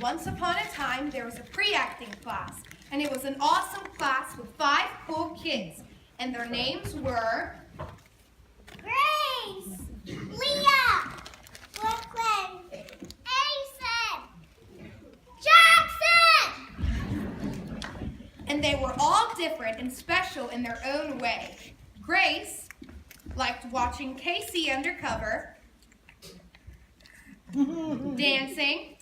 once upon a time, there was a pre-acting class, and it was an awesome class with 5 cool kids, and their names were Grace, Leah, Brooklyn, Asen, Jackson! And they were all different and special in their own way. Grace liked watching Casey Undercover, dancing,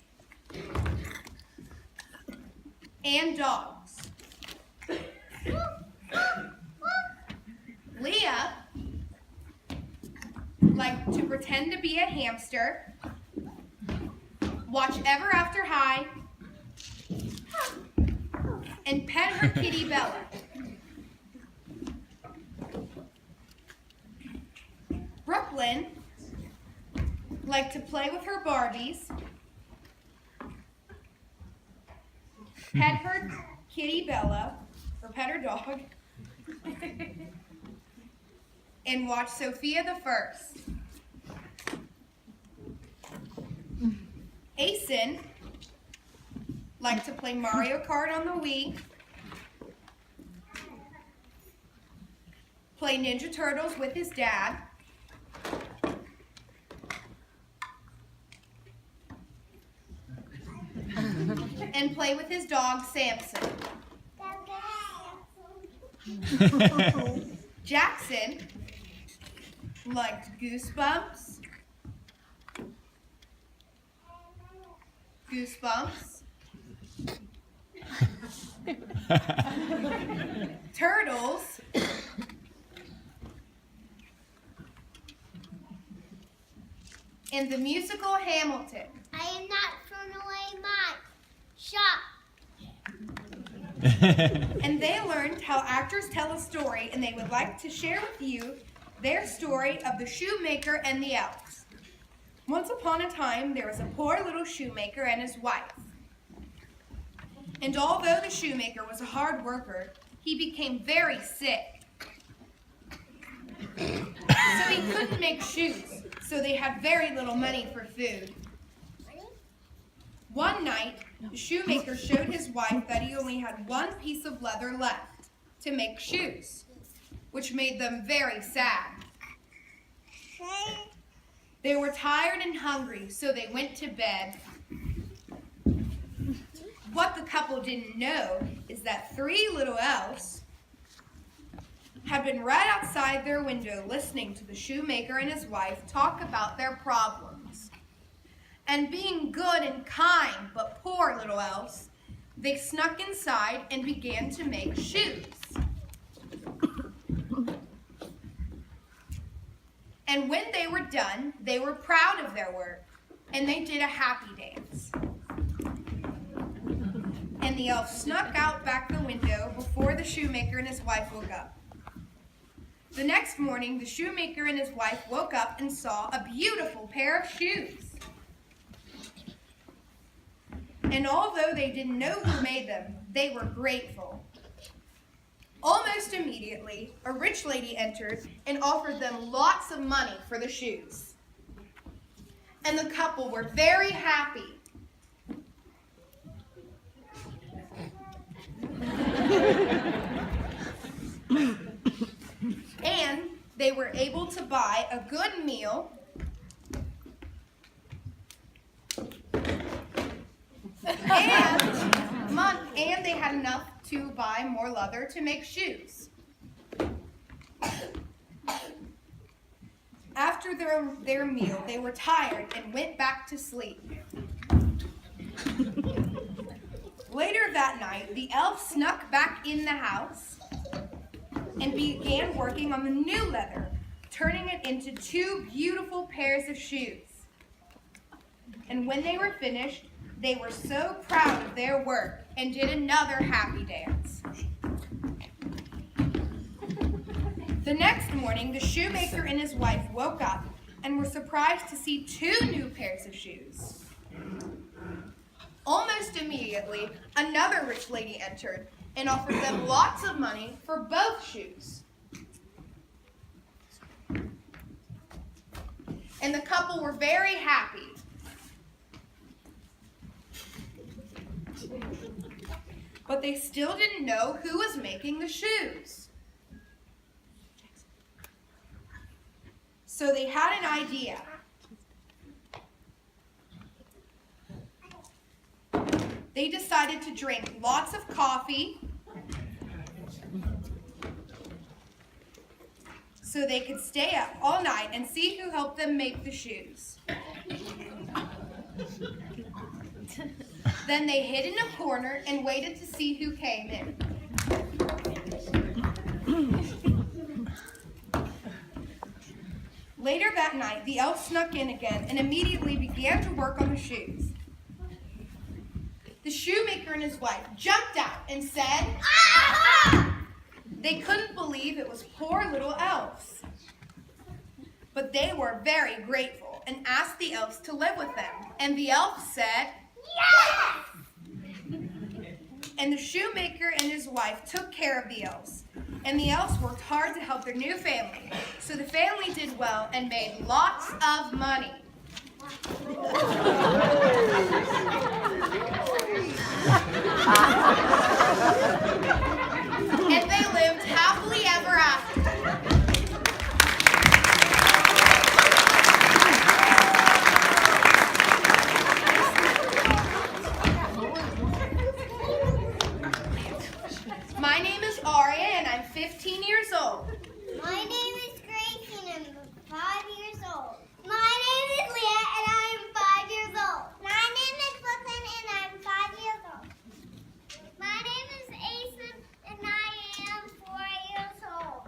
and dogs. Leah liked to pretend to be a hamster, watch Ever After High, and pet her kitty Bella. Brooklyn liked to play with her Barbies, pet her kitty Bella, or pet her dog, and watch Sophia the First. Asen liked to play Mario Kart on the Wii, play Ninja Turtles with his dad, and play with his dog Samson. Jackson liked Goosebumps, Turtles, and the musical Hamilton. I am not thrown away my shop. And they learned how actors tell a story, and they would like to share with you their story of the shoemaker and the elves. Once upon a time, there was a poor little shoemaker and his wife. And although the shoemaker was a hard worker, he became very sick. So he couldn't make shoes, so they had very little money for food. One night, the shoemaker showed his wife that he only had 1 piece of leather left to make shoes, which made them very sad. They were tired and hungry, so they went to bed. What the couple didn't know is that 3 little elves had been right outside their window listening to the shoemaker and his wife talk about their problems. And being good and kind but poor little elves, they snuck inside and began to make shoes. And when they were done, they were proud of their work, and they did a happy dance. And the elf snuck out back the window before the shoemaker and his wife woke up. The next morning, the shoemaker and his wife woke up and saw a beautiful pair of shoes. And although they didn't know who made them, they were grateful. Almost immediately, a rich lady entered and offered them lots of money for the shoes. And the couple were very happy. And they were able to buy a good meal, and they had enough to buy more leather to make shoes. After their meal, they were tired and went back to sleep. Later that night, the elf snuck back in the house and began working on the new leather, turning it into 2 beautiful pairs of shoes. And when they were finished, they were so proud of their work and did another happy dance. The next morning, the shoemaker and his wife woke up and were surprised to see 2 new pairs of shoes. Almost immediately, another rich lady entered and offered them lots of money for both shoes. And the couple were very happy. but they still didn't know who was making the shoes. So they had an idea. They decided to drink lots of coffee so they could stay up all night and see who helped them make the shoes. Then they hid in a corner and waited to see who came in. Later that night, the elf snuck in again and immediately began to work on the shoes. The shoemaker and his wife jumped out and said, "Ah!" They couldn't believe it was poor little elves. But they were very grateful and asked the elves to live with them. And the elf said, "Yes!" And the shoemaker and his wife took care of the elves. And the elves worked hard to help their new family. So the family did well and made lots of money. And they lived happily ever after. My name is Aria and I'm 15 years old. My name is Gracie and I'm 5 years old. My name is Leah and I am 5 years old. My name is Brooklyn and I'm 5 years old. My name is Asen and I am 4 years old.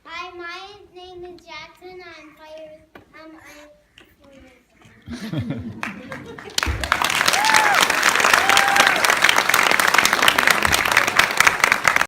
Hi, my name is Jackson. I'm 4 years old.